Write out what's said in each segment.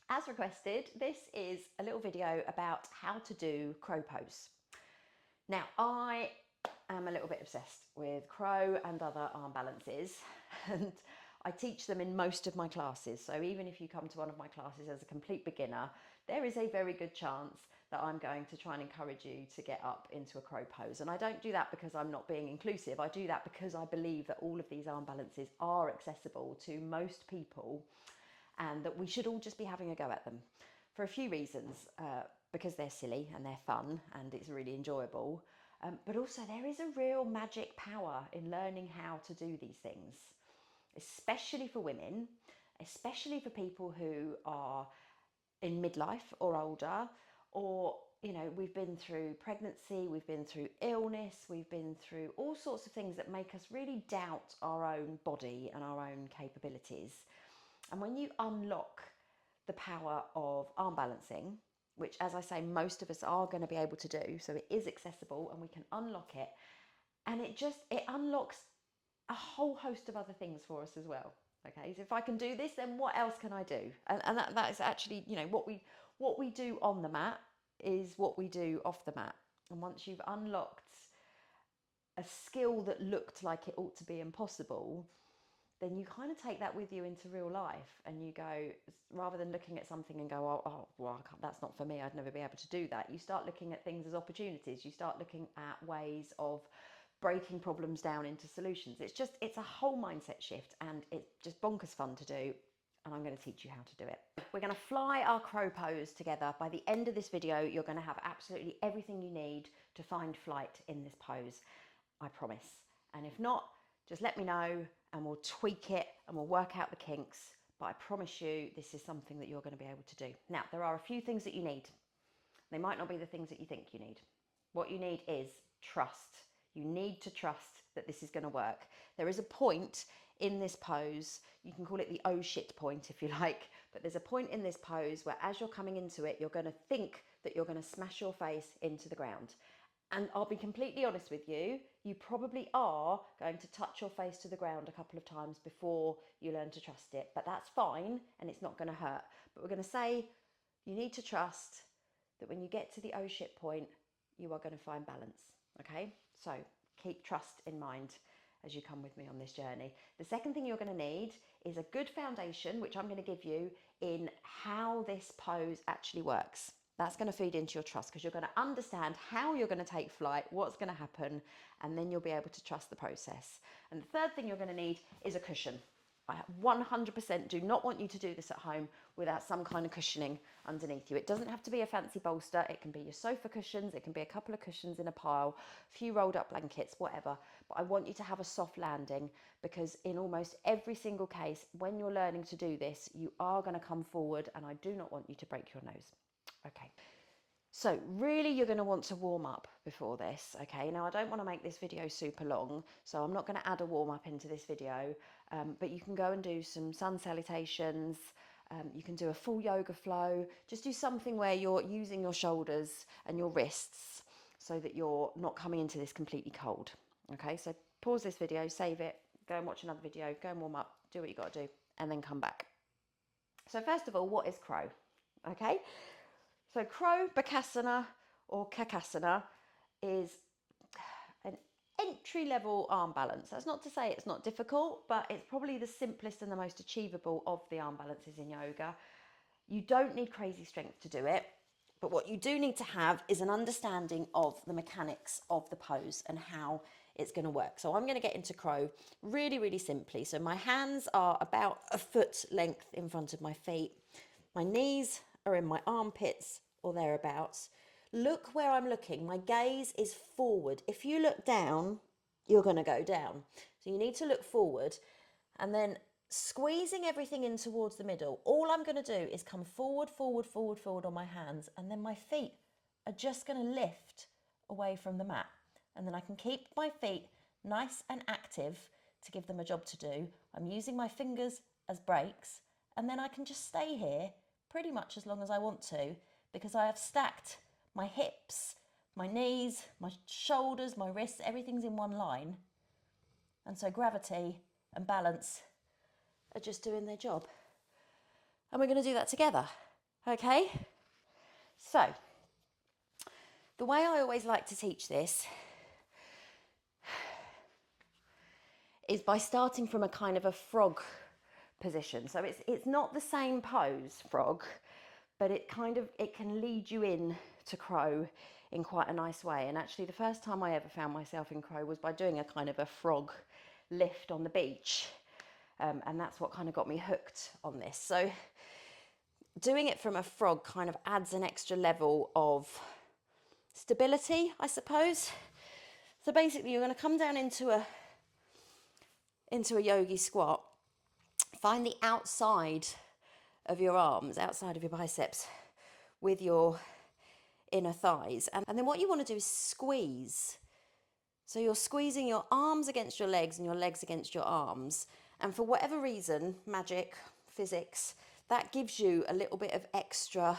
As requested, this is a little video about how to do crow pose. Now, I am a little bit obsessed with crow and other arm balances, and I teach them in most of my classes. So even if you come to one of my classes as a complete beginner, there is a very good chance that I'm going to try and encourage you to get up into a crow pose. And I don't do that because I'm not being inclusive. I do that because I believe that all of these arm balances are accessible to most people, and that we should all just be having a go at them for a few reasons. Because they're silly and they're fun and it's really enjoyable, but also there is a real magic power in learning how to do these things, especially for women, especially for people who are in midlife or older, or we've been through pregnancy, we've been through illness, we've been through all sorts of things that make us really doubt our own body and our own capabilities. And when you unlock the power of arm balancing, which, as I say, most of us are going to be able to do, so it is accessible and we can unlock it, and it unlocks a whole host of other things for us as well. Okay, so if I can do this, then what else can I do? And that is actually, what we do on the mat is what we do off the mat. And once you've unlocked a skill that looked like it ought to be impossible, then you kind of take that with you into real life, and you go, rather than looking at something and go, well, that's not for me, I'd never be able to do that. You start looking at things as opportunities. You start looking at ways of breaking problems down into solutions. It's a whole mindset shift, and it's just bonkers fun to do. And I'm going to teach you how to do it. We're going to fly our crow pose together. By the end of this video, you're going to have absolutely everything you need to find flight in this pose. I promise. And if not, just let me know and we'll tweak it and we'll work out the kinks. But I promise you, this is something that you're going to be able to do. Now, there are a few things that you need. They might not be the things that you think you need. What you need is trust. You need to trust that this is going to work. There is a point in this pose, you can call it the oh shit point if you like, but there's a point in this pose where as you're coming into it, you're going to think that you're going to smash your face into the ground. And I'll be completely honest with you, you probably are going to touch your face to the ground a couple of times before you learn to trust it, but that's fine and it's not going to hurt. But we're going to say you need to trust that when you get to the oh shit point, you are going to find balance, okay? So keep trust in mind as you come with me on this journey. The second thing you're going to need is a good foundation, which I'm going to give you in how this pose actually works. That's going to feed into your trust because you're going to understand how you're going to take flight, what's going to happen, and then you'll be able to trust the process. And the third thing you're going to need is a cushion. I 100% do not want you to do this at home without some kind of cushioning underneath you. It doesn't have to be a fancy bolster. It can be your sofa cushions. It can be a couple of cushions in a pile, a few rolled up blankets, whatever. But I want you to have a soft landing because in almost every single case, when you're learning to do this, you are going to come forward and I do not want you to break your nose. Okay. So really you're going to want to warm up before this, okay? Now I don't want to make this video super long, so I'm not going to add a warm up into this video, but you can go and do some sun salutations, you can do a full yoga flow, just do something where you're using your shoulders and your wrists so that you're not coming into this completely cold, okay? So pause this video, save it, go and watch another video, go and warm up, do what you got to do, and then come back. So first of all, what is crow, okay? So crow, Bakasana or Kakasana is an entry-level arm balance. That's not to say it's not difficult, but it's probably the simplest and the most achievable of the arm balances in yoga. You don't need crazy strength to do it, but what you do need to have is an understanding of the mechanics of the pose and how it's going to work. So I'm going to get into crow really, really simply. So my hands are about a foot length in front of my feet. My knees are in my armpits or thereabouts. Look where I'm looking. My gaze is forward. If you look down, you're going to go down. So you need to look forward and then squeezing everything in towards the middle. All I'm going to do is come forward, forward, forward, forward on my hands, and then my feet are just going to lift away from the mat. And then I can keep my feet nice and active to give them a job to do. I'm using my fingers as brakes, and then I can just stay here pretty much as long as I want to because I have stacked my hips, my knees, my shoulders, my wrists, everything's in one line. And so gravity and balance are just doing their job. And we're going to do that together. Okay, so the way I always like to teach this is by starting from a kind of a frog position. So it's not the same pose, frog, but it can lead you in to crow in quite a nice way. And actually the first time I ever found myself in crow was by doing a kind of a frog lift on the beach. And that's what kind of got me hooked on this. So doing it from a frog kind of adds an extra level of stability, I suppose. So basically you're going to come down into a yogi squat. Find the outside of your arms, outside of your biceps, with your inner thighs. And then what you want to do is squeeze. So you're squeezing your arms against your legs and your legs against your arms. And for whatever reason, magic, physics, that gives you a little bit of extra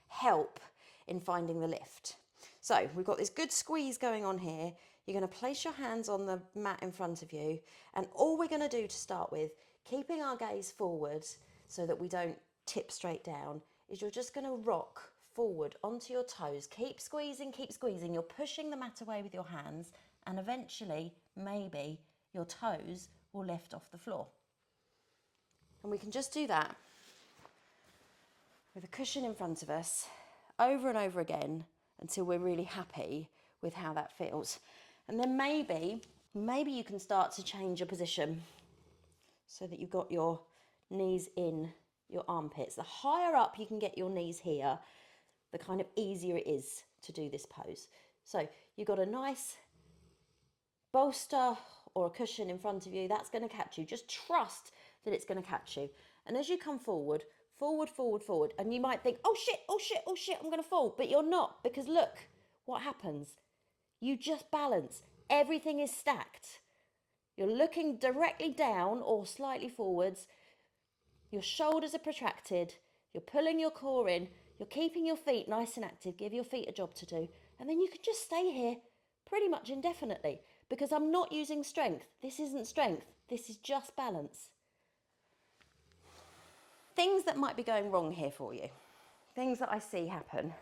help in finding the lift. So we've got this good squeeze going on here. You're going to place your hands on the mat in front of you. And all we're going to do to start with, keeping our gaze forward so that we don't tip straight down, is you're just going to rock forward onto your toes. Keep squeezing, keep squeezing. You're pushing the mat away with your hands, and eventually, maybe, your toes will lift off the floor. And we can just do that with a cushion in front of us over and over again until we're really happy with how that feels. And then maybe you can start to change your position so that you've got your knees in your armpits. The higher up you can get your knees here, the kind of easier it is to do this pose. So you've got a nice bolster or a cushion in front of you. That's going to catch you. Just trust that it's going to catch you. And as you come forward, forward, forward, forward, and you might think, oh shit, oh shit, oh shit, I'm going to fall. But you're not, because look what happens. You just balance. Everything is stacked. You're looking directly down or slightly forwards. Your shoulders are protracted. You're pulling your core in. You're keeping your feet nice and active. Give your feet a job to do. And then you can just stay here pretty much indefinitely, because I'm not using strength. This isn't strength. This is just balance. Things that might be going wrong here for you. Things that I see happen.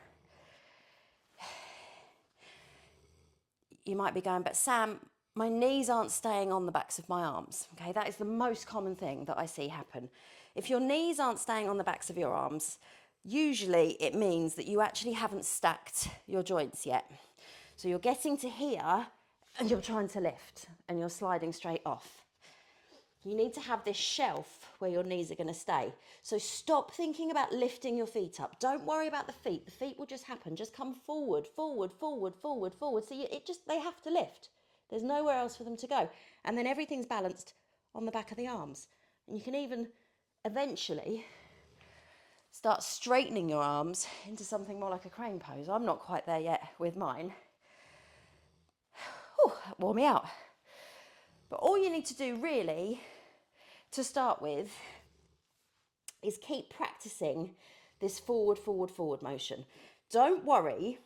You might be going, but Sam, my knees aren't staying on the backs of my arms. Okay, that is the most common thing that I see happen. If your knees aren't staying on the backs of your arms, usually it means that you actually haven't stacked your joints yet. So you're getting to here and you're trying to lift and you're sliding straight off. You need to have this shelf where your knees are going to stay. So stop thinking about lifting your feet up. Don't worry about the feet. The feet will just happen. Just come forward, forward, forward, forward, forward. So they have to lift. There's nowhere else for them to go. And then everything's balanced on the back of the arms. And you can even eventually start straightening your arms into something more like a crane pose. I'm not quite there yet with mine. Whew, that wore me out. But all you need to do really to start with is keep practicing this forward, forward, forward motion. Don't worry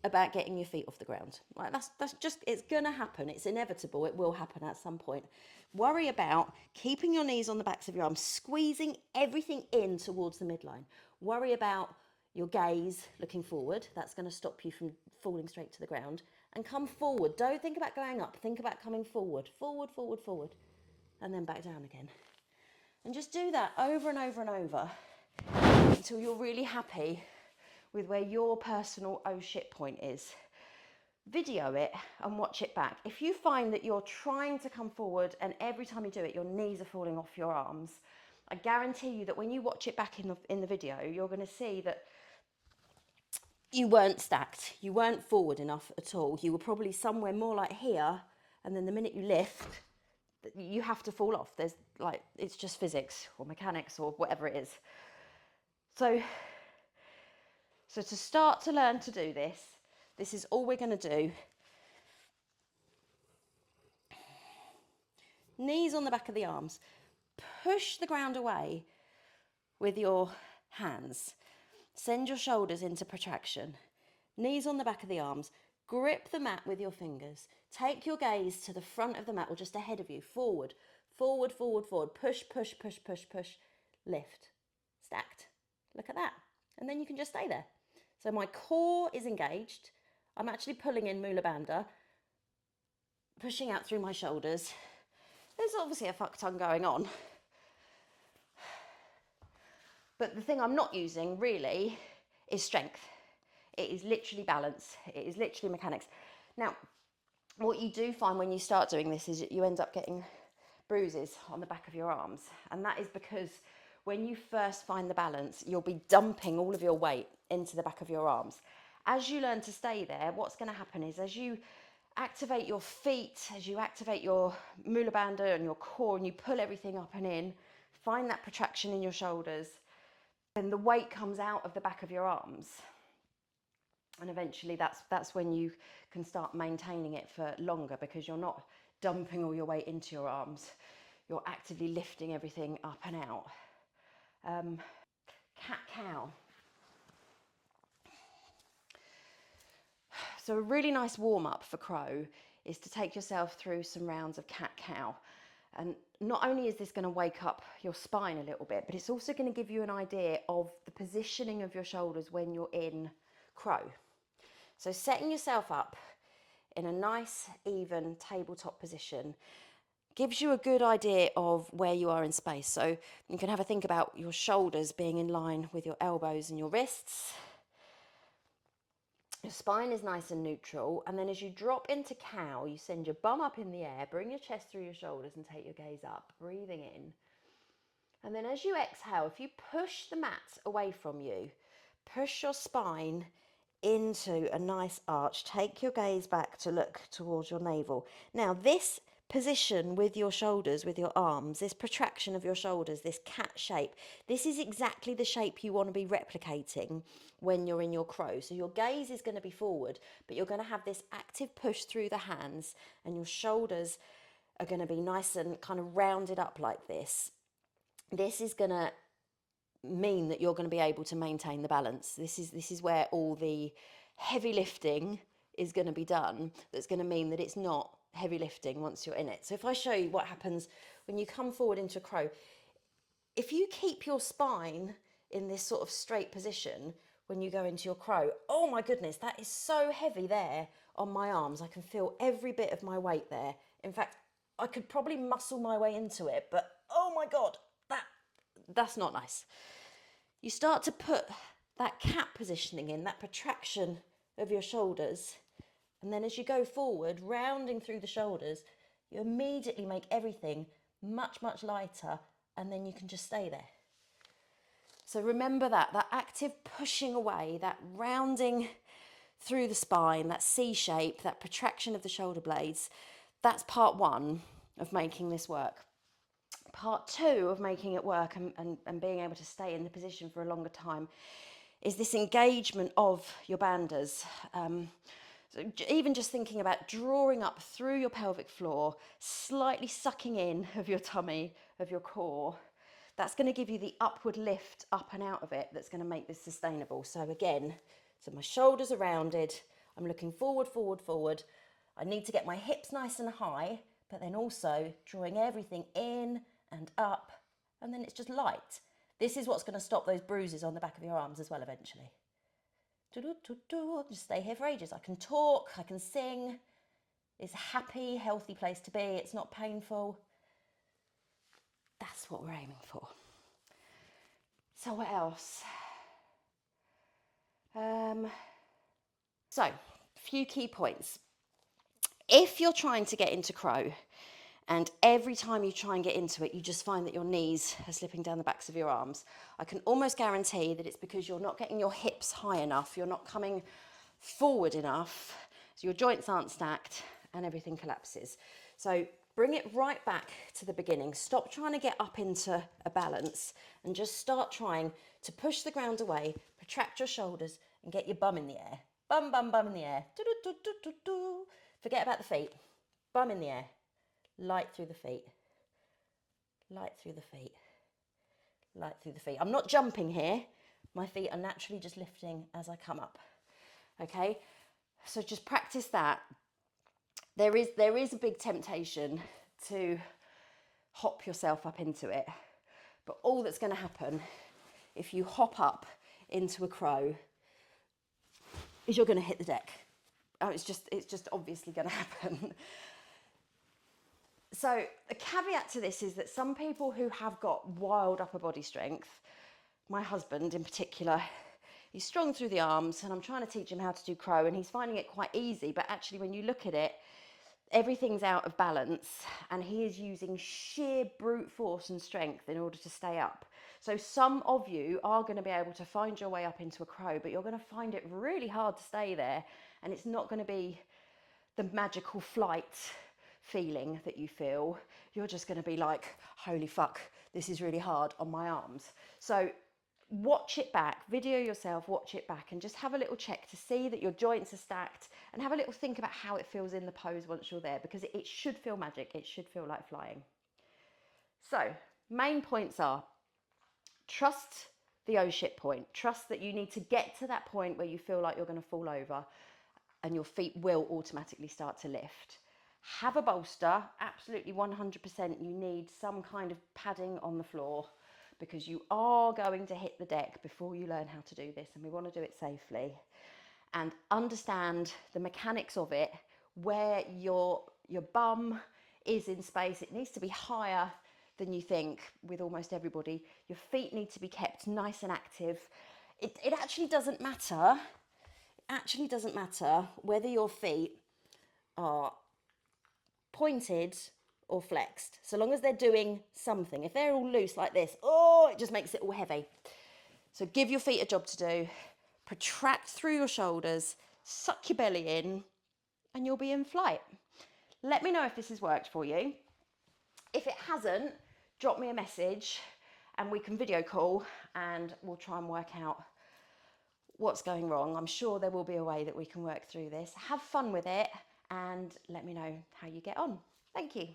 about getting your feet off the ground. Like that's just, it's gonna happen. It's inevitable. It will happen at some point. Worry about keeping your knees on the backs of your arms, squeezing everything in towards the midline. Worry about your gaze looking forward. That's going to stop you from falling straight to the ground. And come forward. Don't think about going up. Think about coming forward. Forward, forward, forward. And then back down again. And just do that over and over and over until you're really happy with where your personal oh shit point is. Video it and watch it back. If you find that you're trying to come forward and every time you do it, your knees are falling off your arms, I guarantee you that when you watch it back in the video, you're going to see that you weren't stacked. You weren't forward enough at all. You were probably somewhere more like here, and then the minute you lift, you have to fall off. It's just physics or mechanics or whatever it is. So to start to learn to do this, this is all we're going to do. Knees on the back of the arms. Push the ground away with your hands. Send your shoulders into protraction. Knees on the back of the arms. Grip the mat with your fingers. Take your gaze to the front of the mat or just ahead of you. Forward, forward, forward, forward. Push, push, push, push, push. Lift. Stacked. Look at that. and then you can just stay there. So my core is engaged. I'm actually pulling in Mula Bandha, pushing out through my shoulders. There's obviously a fuck ton going on. But the thing I'm not using really is strength. It is literally balance. It is literally mechanics. Now, what you do find when you start doing this is that you end up getting bruises on the back of your arms. And that is because when you first find the balance, you'll be dumping all of your weight into the back of your arms. As you learn to stay there, what's going to happen is as you activate your feet, as you activate your Mula Bandha and your core, and you pull everything up and in, find that protraction in your shoulders, then the weight comes out of the back of your arms. And eventually that's when you can start maintaining it for longer, because you're not dumping all your weight into your arms. You're actively lifting everything up and out. Cat-cow. So a really nice warm-up for crow is to take yourself through some rounds of cat-cow. And not only is this going to wake up your spine a little bit, but it's also going to give you an idea of the positioning of your shoulders when you're in crow. So setting yourself up in a nice, even tabletop position gives you a good idea of where you are in space. So you can have a think about your shoulders being in line with your elbows and your wrists. Your spine is nice and neutral, and then as you drop into cow, you send your bum up in the air, bring your chest through your shoulders and take your gaze up, breathing in. And then as you exhale, if you push the mat away from you, push your spine into a nice arch, take your gaze back to look towards your navel. Now this position with your shoulders, with your arms, this protraction of your shoulders, this cat shape, this is exactly the shape you want to be replicating when you're in your crow. So your gaze is going to be forward, but you're going to have this active push through the hands, and your shoulders are going to be nice and kind of rounded up like this. This is going to mean that you're going to be able to maintain the balance. This is where all the heavy lifting is going to be done. That's going to mean that it's not heavy lifting once you're in it. So if I show you what happens when you come forward into a crow, if you keep your spine in this sort of straight position when you go into your crow, oh my goodness, that is so heavy there on my arms. I can feel every bit of my weight there. In fact, I could probably muscle my way into it, but oh my God, that's not nice. You start to put that cat positioning in, that protraction of your shoulders, and then as you go forward, rounding through the shoulders, you immediately make everything much, much lighter, and then you can just stay there. So remember that active pushing away, that rounding through the spine, that C shape, that protraction of the shoulder blades, that's part one of making this work. Part two of making it work and being able to stay in the position for a longer time is this engagement of your bandhas. So even just thinking about drawing up through your pelvic floor, slightly sucking in of your tummy, of your core, that's going to give you the upward lift up and out of it that's going to make this sustainable. So again, so my shoulders are rounded, I'm looking forward, forward, forward. I need to get my hips nice and high, but then also drawing everything in and up, and then it's just light. This is what's going to stop those bruises on the back of your arms as well eventually. I'll just stay here for ages. I can talk, I can sing. It's a happy, healthy place to be. It's not painful. That's what we're aiming for. So what else? So, a few key points. If you're trying to get into crow, and every time you try and get into it, you just find that your knees are slipping down the backs of your arms, I can almost guarantee that it's because you're not getting your hips high enough, you're not coming forward enough, so your joints aren't stacked and everything collapses. So bring it right back to the beginning. Stop trying to get up into a balance and just start trying to push the ground away, protract your shoulders and get your bum in the air. Bum, bum, bum in the air. Do, do, do, do, do. Forget about the feet. Bum in the air. Light through the feet. Light through the feet. Light through the feet. I'm not jumping here. My feet are naturally just lifting as I come up. Okay? So just practice that. There is a big temptation to hop yourself up into it. But all that's going to happen if you hop up into a crow is you're going to hit the deck. Oh, it's just obviously going to happen. So the caveat to this is that some people who have got wild upper body strength, my husband in particular, he's strong through the arms, and I'm trying to teach him how to do crow, and he's finding it quite easy, but actually when you look at it, everything's out of balance, and he is using sheer brute force and strength in order to stay up. So some of you are going to be able to find your way up into a crow, but you're going to find it really hard to stay there, and it's not going to be the magical flight feeling that you feel. You're just going to be like, holy fuck, this is really hard on my arms. So watch it back, video yourself, watch it back, and just have a little check to see that your joints are stacked, and have a little think about how it feels in the pose once you're there, because it should feel magic. It should feel like flying. So main points are: trust the oh shit point. Trust that you need to get to that point where you feel like you're going to fall over and your feet will automatically start to lift. Have a bolster, absolutely 100%. You need some kind of padding on the floor, because you are going to hit the deck before you learn how to do this, and we want to do it safely. And understand the mechanics of it, where your bum is in space. It needs to be higher than you think with almost everybody. Your feet need to be kept nice and active. It actually doesn't matter. Actually doesn't matter whether your feet are pointed or flexed, so long as they're doing something. If they're all loose like this, oh, it just makes it all heavy. So give your feet a job to do. Protract through your shoulders, suck your belly in, and you'll be in flight. Let me know if this has worked for you. If it hasn't, drop me a message and we can video call, and we'll try and work out what's going wrong. I'm sure there will be a way that we can work through this. Have fun with it, and let me know how you get on. Thank you.